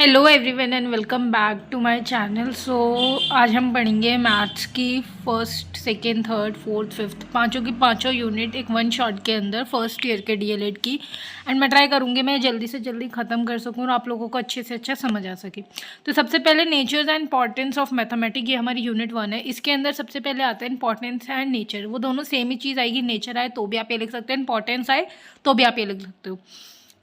Hello everyone and welcome back to my channel. So आज हम पढ़ेंगे मैथ्स की first second third fourth fifth पाँचों की पाँचों यूनिट एक वन शॉट के अंदर फर्स्ट ईयर के डीएलएड की। एंड मैं ट्राई करूँगी मैं जल्दी से जल्दी ख़त्म कर सकूँ और आप लोगों को अच्छे से अच्छा समझ आ सके। तो सबसे पहले natures and importance of mathematics, ये हमारी यूनिट 1 है। इसके अंदर सबसे पहले आता है इंपॉर्टेंस एंड नेचर। वो दोनों सेम ही चीज़ आएगी, नेचर आए तो भी आप ये लिख सकते हैं, इंपॉर्टेंस आए तो भी आप ये लिख सकते हो।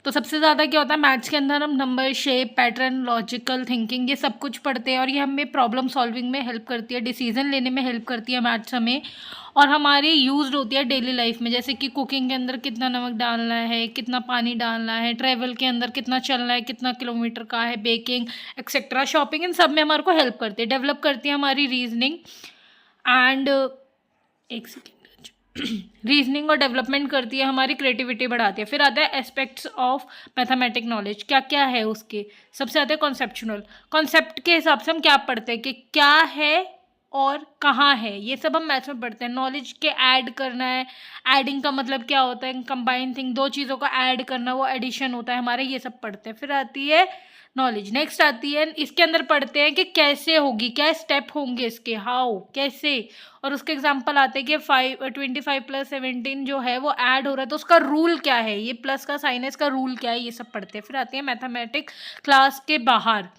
तो सबसे ज़्यादा क्या होता है मैथ्स के अंदर, हम number, shape, pattern, logical thinking ये सब कुछ पढ़ते हैं और ये हमें प्रॉब्लम सॉल्विंग में हेल्प करती है, डिसीजन लेने में हेल्प करती है मैथ्स हमें। और हमारी यूज्ड होती है डेली लाइफ में, जैसे कि कुकिंग के अंदर कितना नमक डालना है, कितना पानी डालना है, ट्रैवल के अंदर कितना चलना है, कितना किलोमीटर का है, बेकिंग एक्सेट्रा, शॉपिंग, इन सब में हमारे को हेल्प करती है, डेवलप करती है हमारी रीजनिंग एंड एक सेकेंड रीजनिंग और डेवलपमेंट करती है, हमारी क्रिएटिविटी बढ़ाती है। फिर आता है एस्पेक्ट्स ऑफ मैथमेटिक नॉलेज, क्या क्या है उसके। सबसे आते हैं कॉन्सेप्चुअल, कॉन्सेप्ट के हिसाब से हम क्या पढ़ते हैं कि क्या है और कहाँ है, ये सब हम मैथ्स में पढ़ते हैं। नॉलेज के ऐड करना है, ऐडिंग का मतलब क्या होता है, कंबाइन थिंग, दो चीज़ों को ऐड करना, वो एडिशन होता है हमारे, ये सब पढ़ते हैं। फिर आती है नॉलेज, नेक्स्ट आती है इसके अंदर पढ़ते हैं कि कैसे होगी, क्या स्टेप होंगे इसके, हाउ, कैसे। और उसके एग्जांपल आते हैं कि 25 + 17 जो है वो ऐड हो रहा है तो उसका रूल क्या है, ये प्लस का साइन है, इसका रूल क्या है, ये सब पढ़ते हैं। फिर आती है मैथमेटिक क्लास के बाहर।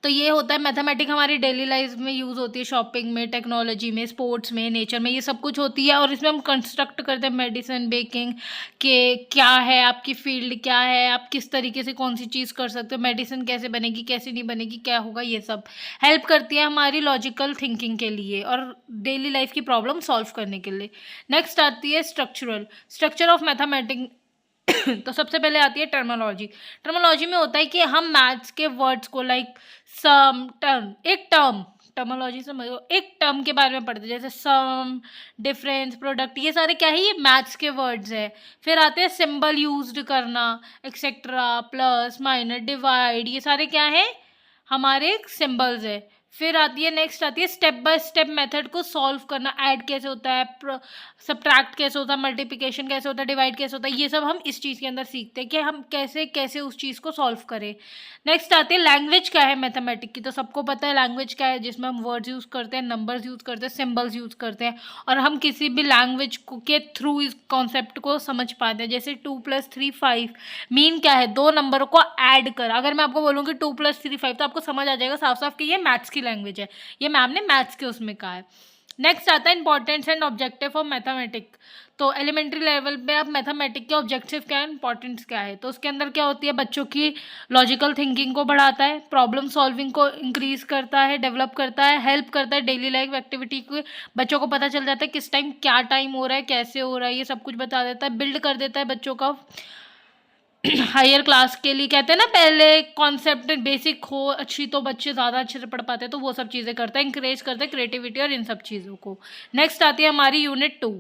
तो ये होता है मैथमेटिक हमारी डेली लाइफ में यूज़ होती है, शॉपिंग में, टेक्नोलॉजी में, स्पोर्ट्स में, नेचर में, ये सब कुछ होती है। और इसमें हम कंस्ट्रक्ट करते हैं मेडिसिन, बेकिंग के क्या है, आपकी फील्ड क्या है, आप किस तरीके से कौन सी चीज़ कर सकते हो, मेडिसिन कैसे बनेगी, कैसे नहीं बनेगी, क्या होगा, ये सब हेल्प करती है हमारी लॉजिकल थिंकिंग के लिए और डेली लाइफ की प्रॉब्लम सॉल्व करने के लिए। नेक्स्ट आती है स्ट्रक्चरल, स्ट्रक्चर ऑफ मैथमेटिक्स। तो सबसे पहले आती है टर्मोलॉजी। टर्मोलॉजी में होता है कि हम मैथ्स के वर्ड्स को लाइक सम, टर्म, एक टर्म, टर्मोलॉजी समझो, एक टर्म के बारे में पढ़ते हैं, जैसे सम, डिफरेंस, प्रोडक्ट, ये सारे क्या है, ये मैथ्स के वर्ड्स है। फिर आते हैं सिंबल यूज्ड करना, एक्सेट्रा, प्लस, माइनस, डिवाइड, ये सारे क्या है, हमारे सिंबल्स है। फिर आती है नेक्स्ट आती है स्टेप बाय स्टेप मेथड को सॉल्व करना, ऐड कैसे होता है, सब्ट्रैक्ट कैसे होता है, मल्टीप्लिकेशन कैसे होता है, डिवाइड कैसे होता है, ये सब हम इस चीज़ के अंदर सीखते हैं कि हम कैसे कैसे उस चीज़ को सॉल्व करें। नेक्स्ट आती है लैंग्वेज क्या है मैथमेटिक की। तो सबको पता है लैंग्वेज क्या है, जिसमें हम वर्ड्स यूज़ करते हैं, नंबर्स यूज़ करते हैं, सिम्बल्स यूज़ करते हैं और हम किसी भी लैंग्वेज के थ्रू इस कॉन्सेप्ट को समझ पाते हैं। जैसे 2 + 3 5 मीन क्या है, दो नंबरों को ऐड कर। अगर मैं आपको बोलूँ कि 2 + 3 5 तो आपको समझ आ जाएगा साफ साफ कि ये मैथ्स की लैंग्वेज है, ये मैम ने मैथ्स के उसमें कहा है। नेक्स्ट आता है importance and objective of mathematic. तो एलिमेंट्री लेवल पे आप मैथमेटिक के ऑब्जेक्टिव क्या है, इंपॉर्टेंस क्या है, तो उसके अंदर क्या होती है, बच्चों की लॉजिकल थिंकिंग को बढ़ाता है, प्रॉब्लम सॉल्विंग को इंक्रीज करता है, डेवलप करता है, हेल्प करता है डेली लाइफ एक्टिविटी को। बच्चों को पता चल जाता है किस टाइम क्या टाइम हो रहा है, कैसे हो रहा है, ये सब कुछ बता देता है, बिल्ड कर देता है बच्चों का हायर क्लास के लिए। कहते हैं ना पहले कॉन्सेप्ट बेसिक हो अच्छी तो बच्चे ज़्यादा अच्छे से पढ़ पाते हैं, तो वो सब चीज़ें करता है, इंकरेज करता है क्रिएटिविटी और इन सब चीज़ों को। नेक्स्ट आती है हमारी यूनिट 2।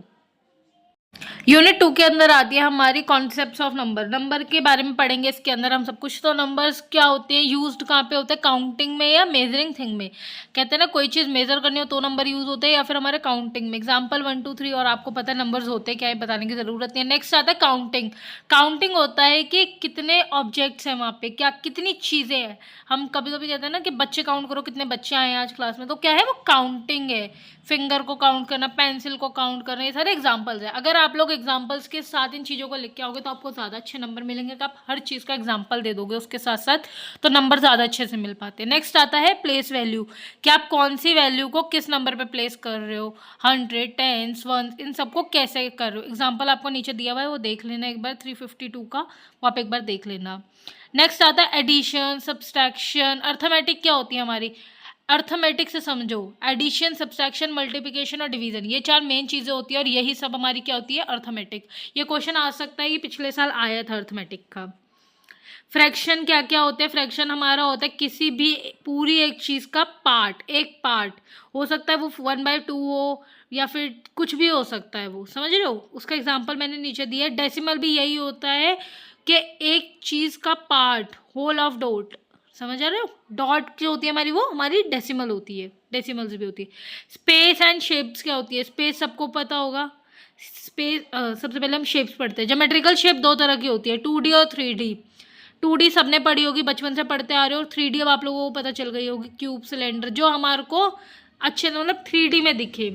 यूनिट 2 के अंदर आती है हमारी कॉन्सेप्ट्स ऑफ नंबर। नंबर के बारे में पढ़ेंगे इसके अंदर हम सब कुछ। तो नंबर्स क्या होते हैं, यूज्ड कहाँ पे होते हैं, काउंटिंग में या मेजरिंग थिंग में। कहते हैं ना कोई चीज़ मेजर करनी हो तो नंबर यूज होते हैं, या फिर हमारे काउंटिंग में, एग्जाम्पल 1 2 3, और आपको पता है नंबर्स होते हैं क्या है, बताने की जरूरत नहीं है। नेक्स्ट आता है काउंटिंग। काउंटिंग होता है कि कितने ऑब्जेक्ट्स हैं वहाँ पे, क्या कितनी चीज़ें हैं। हम कभी कभी कहते हैं ना कि बच्चे काउंट करो कितने बच्चे आए हैं आज क्लास में, तो क्या है वो काउंटिंग है। फिंगर को काउंट करना, पेंसिल को काउंट करना, ये सारे एग्जाम्पल्स हैं। अगर आप लोग एग्जाम्पल्स के साथ इन चीज़ों को लिख के आओगे तो आपको ज़्यादा अच्छे नंबर मिलेंगे, कि आप हर चीज़ का एग्जाम्पल दे दोगे उसके साथ साथ, तो नंबर ज़्यादा अच्छे से मिल पाते हैं। नेक्स्ट आता है प्लेस वैल्यू, कि आप कौन सी वैल्यू को किस नंबर पे प्लेस कर रहे हो, 100, 10, 1, इन सबको कैसे कर रहे हो। एग्जाम्पल आपको नीचे दिया हुआ है, वो देख लेना एक बार, 352 का, वो आप एक बार देख लेना। नेक्स्ट आता है एडिशन, सब्सट्रैक्शन। अर्थमेटिक क्या होती है हमारी, अर्थमेटिक से समझो, एडिशन, सब्सट्रैक्शन, मल्टीप्लिकेशन और डिवीजन, ये चार मेन चीज़ें होती है और यही सब हमारी क्या होती है, अर्थमेटिक। ये क्वेश्चन आ सकता है, ये पिछले साल आया था अर्थमेटिक का। फ्रैक्शन क्या क्या होते हैं, फ्रैक्शन हमारा होता है किसी भी पूरी एक चीज़ का पार्ट, एक पार्ट हो सकता है वो 1/2 हो या फिर कुछ भी हो सकता है, वो समझ रहे हो। उसका एग्जांपल मैंने नीचे दिया है। डेसिमल भी यही होता है कि एक चीज़ का पार्ट, होल ऑफ डॉट, समझ आ रहे हो। डॉट जो होती है हमारी, वो हमारी डेसिमल होती है, डेसिमल्स भी होती है। स्पेस एंड शेप्स क्या होती है, स्पेस सबको पता होगा। स्पेस सबसे पहले हम शेप्स पढ़ते हैं। ज्योमेट्रिकल शेप दो तरह की होती है, 2D और 3D। 2D सबने पढ़ी होगी, बचपन से पढ़ते आ रहे हो, और 3D अब आप लोगों को पता चल गई होगी, क्यूब, सिलेंडर, जो हमारे को अच्छे मतलब 3D में दिखे।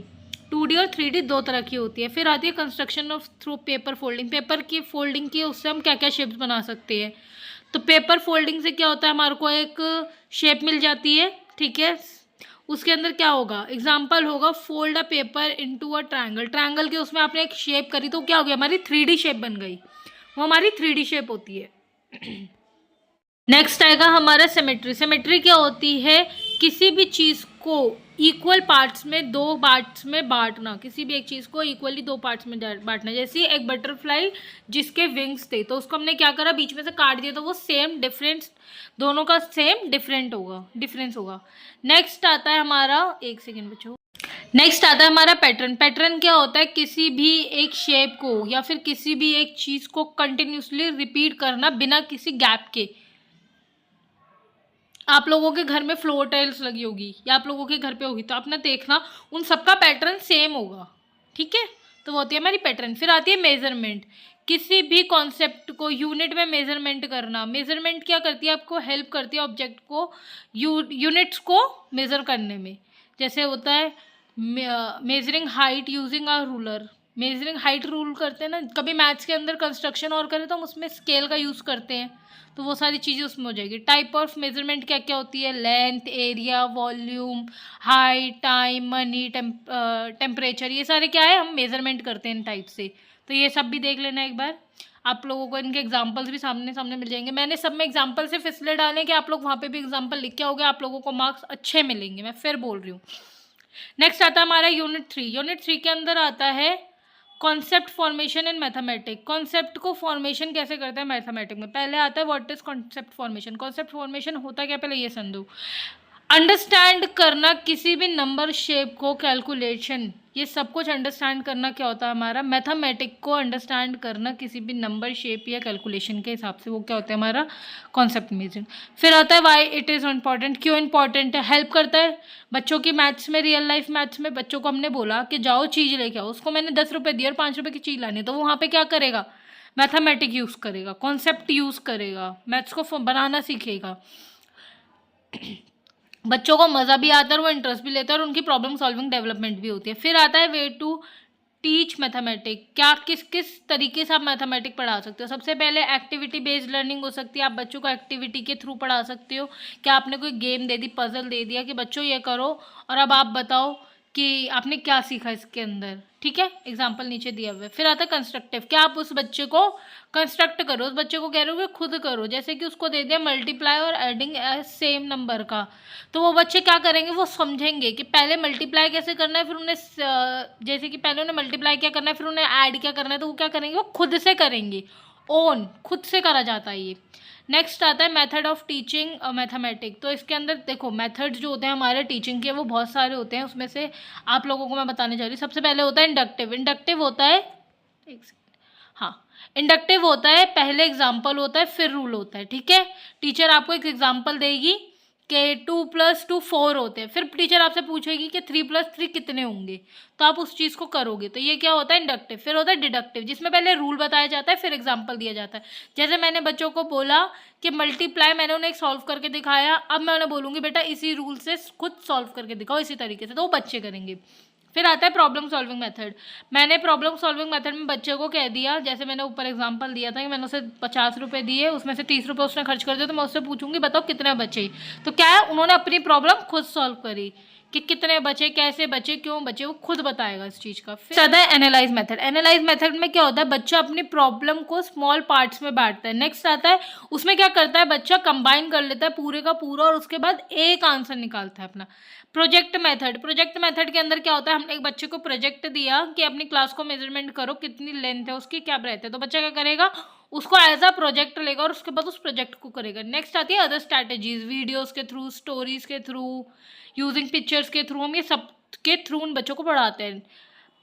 2D और 3D दो तरह की होती है। फिर आती है construction of through paper folding. Paper की फोल्डिंग की उससे हम क्या क्या शेप्स बना सकते हैं। तो पेपर फोल्डिंग से क्या होता है, हमारे को एक शेप मिल जाती है, ठीक है। उसके अंदर क्या होगा, एग्जाम्पल होगा fold a paper into a triangle. Triangle के उसमें आपने एक शेप करी तो क्या हो गया, हमारी 3D शेप बन गई, वो हमारी 3D शेप होती है। नेक्स्ट आएगा हमारा सिमेट्री। सिमेट्री क्या होती है, किसी भी चीज़ को इक्वल पार्ट्स में, दो पार्ट्स में बांटना। किसी भी एक चीज़ को इक्वली दो पार्ट्स में बांटना। जैसे एक बटरफ्लाई जिसके विंग्स थे, तो उसको हमने क्या करा, बीच में से काट दिया, तो वो सेम डिफरेंस, दोनों का सेम डिफरेंस होगा। नेक्स्ट आता है हमारा, एक सेकेंड बच्चों, नेक्स्ट आता है हमारा पैटर्न। पैटर्न क्या होता है, किसी भी एक शेप को या फिर किसी भी एक चीज़ को कंटिन्यूसली रिपीट करना बिना किसी गैप के। आप लोगों के घर में फ्लोर टाइल्स लगी होगी या आप लोगों के घर पे होगी, तो आपने देखना उन सबका पैटर्न सेम होगा, ठीक है। तो वो होती है हमारी पैटर्न। फिर आती है मेजरमेंट। किसी भी कॉन्सेप्ट को यूनिट में मेजरमेंट करना। मेजरमेंट क्या करती है, आपको हेल्प करती है ऑब्जेक्ट को यूनिट्स को मेजर करने में। जैसे होता है measuring height using a ruler. Measuring height rule करते हैं ना, कभी मैथ्स के अंदर कंस्ट्रक्शन और करें तो हम उसमें स्केल का यूज़ करते हैं, तो वो सारी चीज़ें उसमें हो जाएगी। टाइप ऑफ मेजरमेंट क्या क्या होती है, length, area, volume, height, time, money, temperature, ये सारे क्या है, हम मेजरमेंट करते हैं इन टाइप से। तो ये सब भी देख लेना एक बार। आप लोगों को इनके एग्जाम्पल्स भी सामने सामने मिल जाएंगे। मैंने सब में एग्जाम्पल सिर्फ इसलिए डाले कि आप लोग वहाँ पे भी एग्जाम्पल लिख के आओगे, आप लोगों को मार्क्स अच्छे मिलेंगे, मैं फिर बोल रही हूँ। नेक्स्ट आता है हमारा यूनिट 3। यूनिट 3 के अंदर आता है कॉन्सेप्ट फॉर्मेशन इन मैथमेटिक। कॉन्सेप्ट को फॉर्मेशन कैसे करते हैं मैथमेटिक में। पहले आता है what is concept formation. Concept formation होता क्या, पहले ये समझो। अंडरस्टैंड करना किसी भी नंबर, शेप को, कैलकुलेशन, ये सब कुछ अंडरस्टैंड करना क्या होता है हमारा मैथमेटिक को अंडरस्टैंड करना किसी भी नंबर, शेप या कैलकुलेशन के हिसाब से, वो क्या होता है हमारा कॉन्सेप्ट मेजर। फिर आता है वाई इट इज़ इम्पॉर्टेंट। क्यों इंपॉर्टेंट है, हेल्प करता है बच्चों की मैथ्स में, रियल लाइफ मैथ्स में। बच्चों को हमने बोला कि जाओ चीज़ लेके आओ, उसको मैंने 10 रुपये दिए और 5 रुपये की चीज़ लानी, तो वो वहाँ पर क्या करेगा, मैथमेटिक यूज़ करेगा, कॉन्सेप्ट यूज़ करेगा, मैथ्स को बनाना सीखेगा। बच्चों को मज़ा भी आता है और वो इंटरेस्ट भी लेता है और उनकी प्रॉब्लम सॉल्विंग डेवलपमेंट भी होती है। फिर आता है वे टू टीच मैथमेटिक। क्या किस किस तरीके से आप मैथमेटिक पढ़ा सकते हो। सबसे पहले एक्टिविटी बेस्ड लर्निंग हो सकती है, आप बच्चों को एक्टिविटी के थ्रू पढ़ा सकते हो। क्या आपने कोई गेम दे दी, पजल दे दिया कि बच्चों ये करो और अब आप बताओ कि आपने क्या सीखा इसके अंदर, ठीक है। एग्जाम्पल नीचे दिया हुआ है। फिर आता है कंस्ट्रक्टिव। क्या आप उस बच्चे को कंस्ट्रक्ट करो, उस बच्चे को कह रहे हो कि खुद करो। जैसे कि उसको दे दिया मल्टीप्लाई और एडिंग सेम नंबर का, तो वो बच्चे क्या करेंगे, वो समझेंगे कि पहले मल्टीप्लाई कैसे करना है, फिर उन्हें जैसे कि पहले उन्हें मल्टीप्लाई क्या करना है, फिर उन्हें ऐड क्या करना है, तो वो क्या करेंगे, वो खुद से करेंगे। ओन खुद से करा जाता है ये। नेक्स्ट आता है मेथड ऑफ टीचिंग मैथमेटिक। तो इसके अंदर देखो मेथड जो होते हैं हमारे टीचिंग के वो बहुत सारे होते हैं, उसमें से आप लोगों को मैं बताने जा रही हूँ। सबसे पहले होता है इंडक्टिव। इंडक्टिव होता है, एक सेकेंड, हाँ, इंडक्टिव होता है पहले एग्जाम्पल होता है फिर रूल होता है, ठीक है। टीचर आपको एक एग्जाम्पल देगी कि 2 + 2 4 होते हैं, फिर टीचर आपसे पूछेगी कि 3 + 3 कितने होंगे, तो आप उस चीज़ को करोगे, तो ये क्या होता है इंडक्टिव। फिर होता है डिडक्टिव, जिसमें पहले रूल बताया जाता है फिर एग्जाम्पल दिया जाता है। जैसे मैंने बच्चों को बोला कि मल्टीप्लाई, मैंने उन्हें एक सॉल्व करके दिखाया, अब मैं उन्हें बोलूँगी बेटा इसी रूल से खुद सॉल्व करके दिखाओ इसी तरीके से, तो वो बच्चे करेंगे। फिर आता है प्रॉब्लम सॉल्विंग मेथड। मैंने प्रॉब्लम सॉल्विंग मेथड में बच्चे को कह दिया, जैसे मैंने ऊपर एग्जांपल दिया था कि मैंने उसे 50 रुपये दिए, उसमें से 30 रुपये उसने खर्च कर दिया, तो मैं उससे पूछूंगी बताओ कितने बचे। तो क्या है, उन्होंने अपनी प्रॉब्लम खुद सॉल्व करी कि कितने बचे, कैसे बचे, क्यों बचे, वो खुद बताएगा इस चीज़ का। फिर आता है एनालाइज मेथड। एनालाइज मेथड में क्या होता है, बच्चा अपनी प्रॉब्लम को स्मॉल पार्ट्स में बांटता है। नेक्स्ट आता है, उसमें क्या करता है, बच्चा कंबाइन कर लेता है पूरे का पूरा और उसके बाद एक आंसर निकालता है अपना। Project method. प्रोजेक्ट मेथड के अंदर क्या होता है, हमने एक बच्चे को प्रोजेक्ट दिया कि अपनी क्लास को मेजरमेंट करो, कितनी लेंथ है उसकी, क्या ब्रेथ है, तो बच्चा क्या करेगा, उसको एज अ प्रोजेक्ट लेगा और उसके बाद उस प्रोजेक्ट को करेगा। नेक्स्ट आती है अदर स्ट्रैटेजीज, वीडियोस के थ्रू, स्टोरीज के थ्रू, यूजिंग पिक्चर्स के थ्रू, हम ये सब के थ्रू उन बच्चों को पढ़ाते हैं।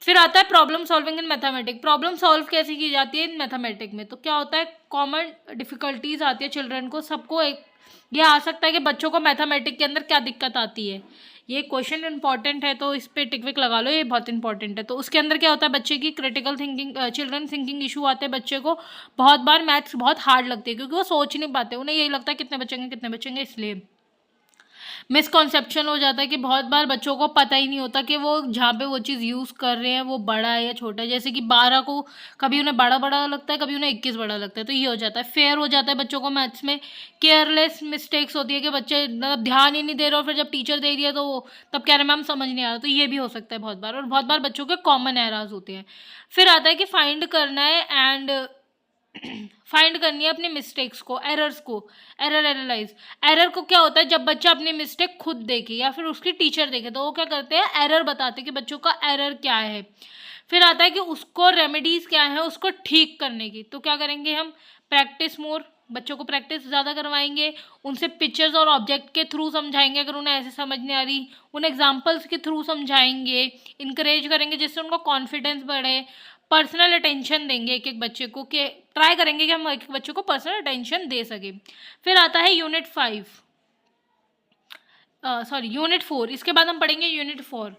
फिर आता है problem solving in mathematic. Problem solve कैसे की जाती है इन मैथमेटिक में, तो क्या होता है, कॉमन डिफिकल्टीज आती है चिल्ड्रन को, सबको एक ये आ सकता है कि बच्चों को मैथमेटिक्स के अंदर क्या दिक्कत आती है, ये क्वेश्चन इंपॉर्टेंट है तो इस पे टिक विक लगा लो, ये बहुत इंपॉर्टेंट है। तो उसके अंदर क्या होता है, बच्चे की critical thinking, children thinking issue आते हैं बच्चे को। बहुत बार मैथ्स बहुत हार्ड लगती है क्योंकि वो सोच नहीं पाते, उन्हें यही लगता है कितने बचेंगे, इसलिए मिसकॉन्सेप्शन हो जाता है कि बहुत बार बच्चों को पता ही नहीं होता कि वो जहाँ पे वो चीज़ यूज़ कर रहे हैं वो बड़ा है या छोटा है। जैसे कि 12 को कभी उन्हें बड़ा बड़ा लगता है, कभी उन्हें 21 बड़ा लगता है, तो ये हो जाता है, फेयर हो जाता है बच्चों को मैथ्स में। केयरलेस मिस्टेक्स होती है कि बच्चे मतलब ध्यान ही नहीं दे रहे और फिर जब टीचर दे दिया तो वो तब कह रहे मैम समझ नहीं आ रहा, तो ये भी हो सकता है बहुत बार। और बहुत बार बच्चों के कॉमन एरर्स होते हैं। फिर आता है कि फाइंड करना है एंड फाइंड करनी है अपनी मिस्टेक्स को, एरर्स को, एरर एनालाइज। एरर को क्या होता है, जब बच्चा अपनी मिस्टेक खुद देखे या फिर उसकी टीचर देखे तो वो क्या करते हैं, एरर बताते हैं कि बच्चों का एरर क्या है। फिर आता है कि उसको रेमेडीज क्या है उसको ठीक करने की, तो क्या करेंगे हम, प्रैक्टिस मोर, बच्चों को प्रैक्टिस ज़्यादा करवाएंगे, उनसे पिक्चर्स और ऑब्जेक्ट के थ्रू समझाएंगे अगर उन्हें ऐसे समझ नहीं आ रही, उन्हें एग्जाम्पल्स के थ्रू समझाएंगे, इंकरेज करेंगे जिससे उनका कॉन्फिडेंस बढ़े, पर्सनल अटेंशन देंगे एक एक बच्चे को, कि ट्राई करेंगे कि हम एक एक बच्चे को पर्सनल अटेंशन दे सके। फिर आता है यूनिट 4, इसके बाद हम पढ़ेंगे यूनिट 4।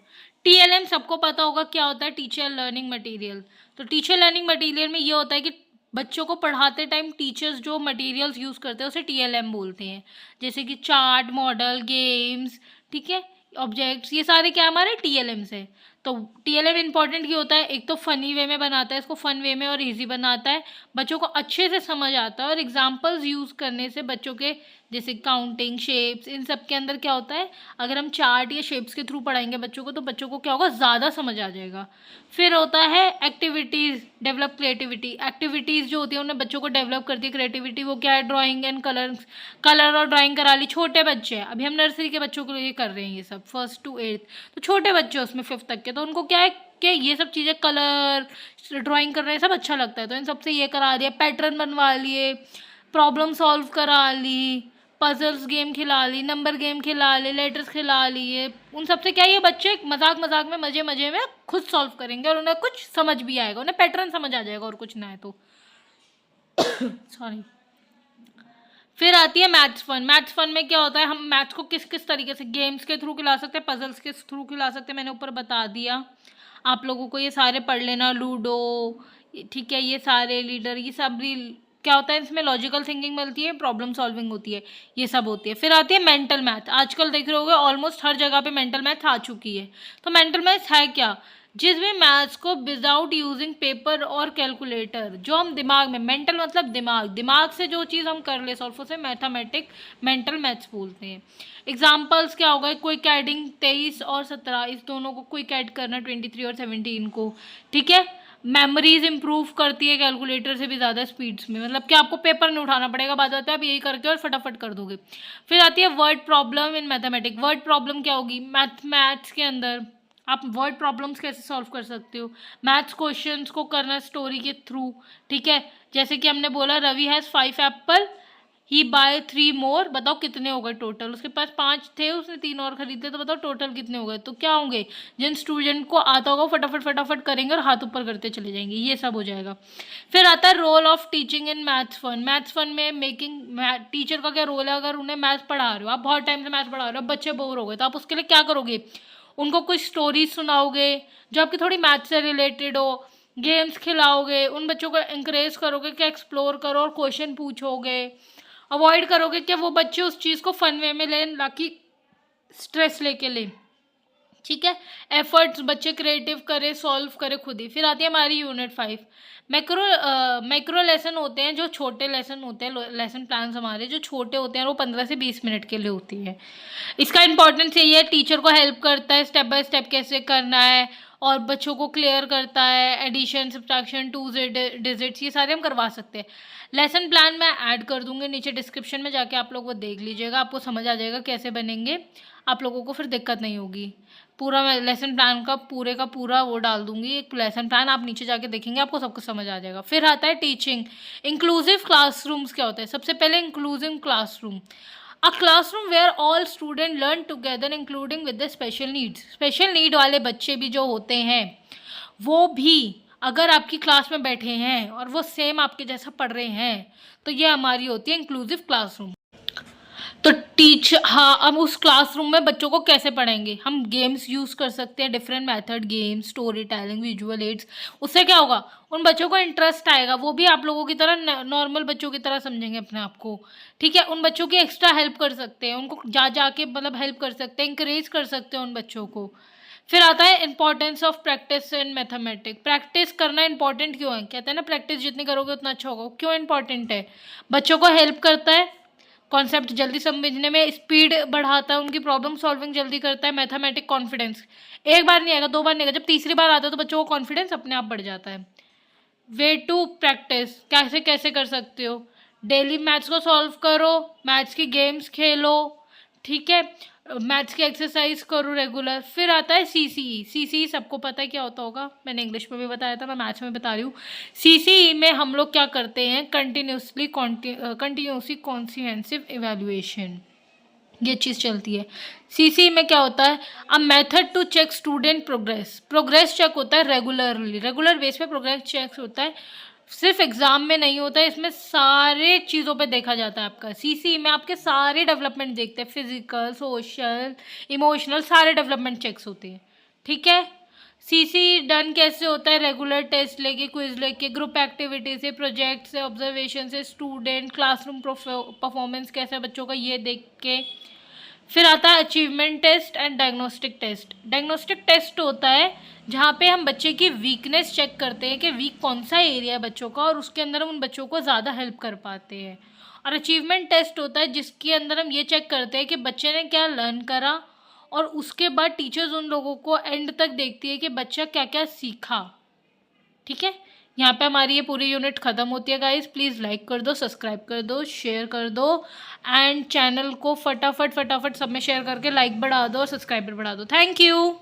TLM सबको पता होगा क्या होता है, टीचर लर्निंग मटेरियल। तो टीचर लर्निंग मटेरियल में ये होता है कि बच्चों को पढ़ाते टाइम टीचर्स जो मटेरियल्स यूज़ करते हैं उसे TLM बोलते हैं, जैसे कि चार्ट, मॉडल, गेम्स, ठीक है, ऑब्जेक्ट्स, ये सारे क्या हमारे TLMs है। तो TLM इंपॉर्टेंट ये होता है, एक तो फ़नी वे में बनाता है इसको, फ़न वे में और इजी बनाता है, बच्चों को अच्छे से समझ आता है, और एग्जांपल्स यूज़ करने से बच्चों के जैसे काउंटिंग, शेप्स, इन सब के अंदर क्या होता है, अगर हम चार्ट या शेप्स के थ्रू पढ़ाएंगे बच्चों को तो बच्चों को क्या होगा, ज़्यादा समझ आ जाएगा। फिर होता है एक्टिविटीज़, डेवलप क्रिएटिविटी। एक्टिविटीज़ जो होती है उन्हें बच्चों को डेवलप करती है क्रिएटिविटी, वो क्या है, ड्राइंग एंड कलर और ड्राइंग करा ली। छोटे बच्चे हैं, अभी हम नर्सरी के बच्चों के लिए कर रहे हैं ये सब, 1st to 8th, तो छोटे बच्चे उसमें 5th तक के, तो उनको क्या है कि ये सब चीज़ें, कलर, ड्राइंग कर रहे हैं, सब अच्छा लगता है, तो इन सबसे ये करा दिया, पैटर्न बनवा लिए, प्रॉब्लम सॉल्व करा ली, पजल्स गेम खिला ली, नंबर गेम खिला ली, लेटर्स खिला लिए, उन सबसे क्या, ये बच्चे मजाक मजाक में, मजे मजे में खुद सॉल्व करेंगे और उन्हें कुछ समझ भी आएगा, उन्हें पैटर्न समझ आ जाएगा और कुछ ना है तो सॉरी। फिर आती है मैथ्स फन। मैथ्स फन में क्या होता है, हम मैथ्स को किस किस तरीके से, गेम्स के थ्रू खिला सकते हैं, पजल्स के थ्रू खिला सकते हैं, मैंने ऊपर बता दिया आप लोगों को, ये सारे पढ़ लेना, लूडो, ठीक है, ये सारे लीडर, ये सब क्या होता है, इसमें लॉजिकल थिंकिंग मिलती है, प्रॉब्लम सॉल्विंग होती है, ये सब होती है। फिर आती है मेंटल मैथ। आजकल देख रहे होगे ऑलमोस्ट हर जगह पे मेंटल मैथ आ चुकी है। तो मेंटल मैथ है क्या, जिसमें मैथ्स को विदाउट यूजिंग पेपर और कैलकुलेटर, जो हम दिमाग में, मेंटल मतलब दिमाग, दिमाग से जो चीज़ हम कर ले सॉल्व, उसे मैथमेटिक मेंटल मैथ्स बोलते हैं। एग्जाम्पल्स क्या होगा, क्विक एडिंग 23 और 17, इस दोनों को क्विक ऐड करना 23 और 17 को, ठीक है। मेमोरीज इंप्रूव करती है कैलकुलेटर से भी ज़्यादा स्पीड्स में, मतलब कि आपको पेपर नहीं उठाना पड़ेगा, बात बात पे आप यही करके और फटाफट कर दोगे। फिर आती है word problem in mathematic. Word problem क्या होगी, मैथ्स के अंदर आप वर्ड प्रॉब्लम्स कैसे सॉल्व कर सकते हो, मैथ्स क्वेश्चंस को करना स्टोरी के थ्रू, ठीक है। जैसे कि हमने बोला Ravi has 5 apple, he buy 3 more, बताओ कितने हो गए टोटल, उसके पास 5 थे, उसने 3 और खरीदे, तो बताओ टोटल कितने हो गए। तो क्या होंगे, जिन स्टूडेंट को आता होगा फटाफट फटाफट करेंगे और हाथ ऊपर करते चले जाएंगे, ये सब हो जाएगा। फिर आता है role of teaching in maths fun. Maths fun में मेकिंग, टीचर का क्या रोल है, अगर उन्हें मैथ्स पढ़ा रहे हो, आप बहुत टाइम से मैथ्स पढ़ा रहे हो, बच्चे बोर हो गए, तो आप उसके लिए क्या करोगे, उनको कुछ स्टोरीज सुनाओगे जो आपकी थोड़ी मैथ से रिलेटेड हो, गेम्स खिलाओगे, उन बच्चों को इंकरेज करोगे कि एक्सप्लोर करो और क्वेश्चन पूछोगे, अवॉइड करोगे कि वो बच्चे उस चीज़ को फन वे में लें, ना कि स्ट्रेस लेके लें, ठीक है। एफर्ट्स बच्चे क्रिएटिव करे, सॉल्व करे खुद ही। फिर आती है हमारी यूनिट 5। मैक्रो लेसन होते हैं, जो छोटे लेसन होते हैं, लेसन प्लान्स हमारे जो छोटे होते हैं वो 15 से 20 मिनट के लिए होती है। इसका इंपॉर्टेंस यही है, टीचर को हेल्प करता है स्टेप बाय स्टेप कैसे करना है, और बच्चों को क्लियर करता है, एडिशन, सब्ट्रैक्शन, टू डिजिट्स, ये सारे हम करवा सकते हैं। लेसन प्लान मैं ऐड कर दूंगी नीचे डिस्क्रिप्शन में, जाके आप लोग वो देख लीजिएगा, आपको समझ आ जाएगा कैसे बनेंगे, आप लोगों को फिर दिक्कत नहीं होगी। पूरा मैं लेसन प्लान का पूरा वो डाल दूंगी, एक लेसन प्लान, आप नीचे जाके देखेंगे आपको सब कुछ समझ आ जाएगा। फिर आता है टीचिंग। इंक्लूसिव क्लासरूम्स क्या होता है, सबसे पहले inclusive classroom, a classroom where all student learn together including with the special needs. Special need वाले बच्चे भी जो होते हैं वो भी अगर आपकी क्लास में बैठे हैं और वो सेम आपके जैसा पढ़ रहे हैं, तो ये हमारी होती है इंक्लूसिव क्लासरूम। तो हाँ, हम उस क्लासरूम में बच्चों को कैसे पढ़ाएंगे? हम गेम्स यूज़ कर सकते हैं, different method, games, story telling, visual aids. उससे क्या होगा, उन बच्चों को इंटरेस्ट आएगा, वो भी आप लोगों की तरह नॉर्मल बच्चों की तरह समझेंगे अपने आप को। ठीक है, उन बच्चों की एक्स्ट्रा हेल्प कर सकते हैं, उनको जाके मतलब हेल्प कर सकते हैं, इंकरेज कर सकते हैं उन बच्चों को। फिर आता है importance of practice in mathematics. Practice करना इंपॉर्टेंट क्यों है? कहते हैं ना, प्रैक्टिस जितनी करोगे उतना अच्छा होगा। क्यों इंपॉर्टेंट है? बच्चों को हेल्प करता है, कॉन्सेप्ट जल्दी समझने में स्पीड बढ़ाता है, उनकी प्रॉब्लम सॉल्विंग जल्दी करता है। मैथमेटिक कॉन्फिडेंस, एक बार नहीं आएगा, दो बार नहीं आएगा, जब तीसरी बार आता है तो बच्चों को कॉन्फिडेंस अपने आप बढ़ जाता है। वे टू प्रैक्टिस, कैसे कैसे कर सकते हो? डेली मैथ्स को सॉल्व करो, मैथ्स की गेम्स खेलो, ठीक है, मैथ्स की एक्सरसाइज करो रेगुलर। फिर आता है सीसीई। सीसीई सबको पता है क्या होता होगा, मैंने इंग्लिश में भी बताया था, मैं मैथ्स में बता रही हूँ। सीसीई में हम लोग क्या करते हैं, कंटिन्यूसली कॉन्प्रिहेंसिव इवैल्यूएशन, ये चीज़ चलती है। सीसी में क्या होता है, a method to check student progress. Progress check होता है रेगुलरली, रेगुलर बेस पे प्रोग्रेस चेक होता है। सिर्फ एग्जाम में नहीं होता है, इसमें सारे चीज़ों पे देखा जाता है आपका। सीसी में आपके सारे डेवलपमेंट देखते हैं, फिजिकल, सोशल, इमोशनल, सारे डेवलपमेंट चेक्स होते हैं। ठीक है, सीसी डन कैसे होता है, रेगुलर टेस्ट लेके, क्विज लेके, ग्रुप एक्टिविटी से, प्रोजेक्ट से, ऑब्जर्वेशन से, स्टूडेंट क्लासरूम परफॉर्मेंस कैसा है बच्चों का, ये देख के। फिर आता है achievement test and diagnostic test. Diagnostic test होता है जहाँ पे हम बच्चे की वीकनेस चेक करते हैं कि वीक कौन सा एरिया है बच्चों का, और उसके अंदर हम उन बच्चों को ज़्यादा हेल्प कर पाते हैं। और अचीवमेंट टेस्ट होता है जिसके अंदर हम ये चेक करते हैं कि बच्चे ने क्या लर्न करा, और उसके बाद टीचर्स उन लोगों को एंड तक देखती है कि बच्चा क्या क्या सीखा। ठीक है, यहाँ पे हमारी ये पूरी यूनिट ख़त्म होती है गाइस। प्लीज़ लाइक कर दो, सब्सक्राइब कर दो, शेयर कर दो, एंड चैनल को फटाफट फटाफट सब में शेयर करके लाइक बढ़ा दो और सब्सक्राइबर बढ़ा दो। Thank you.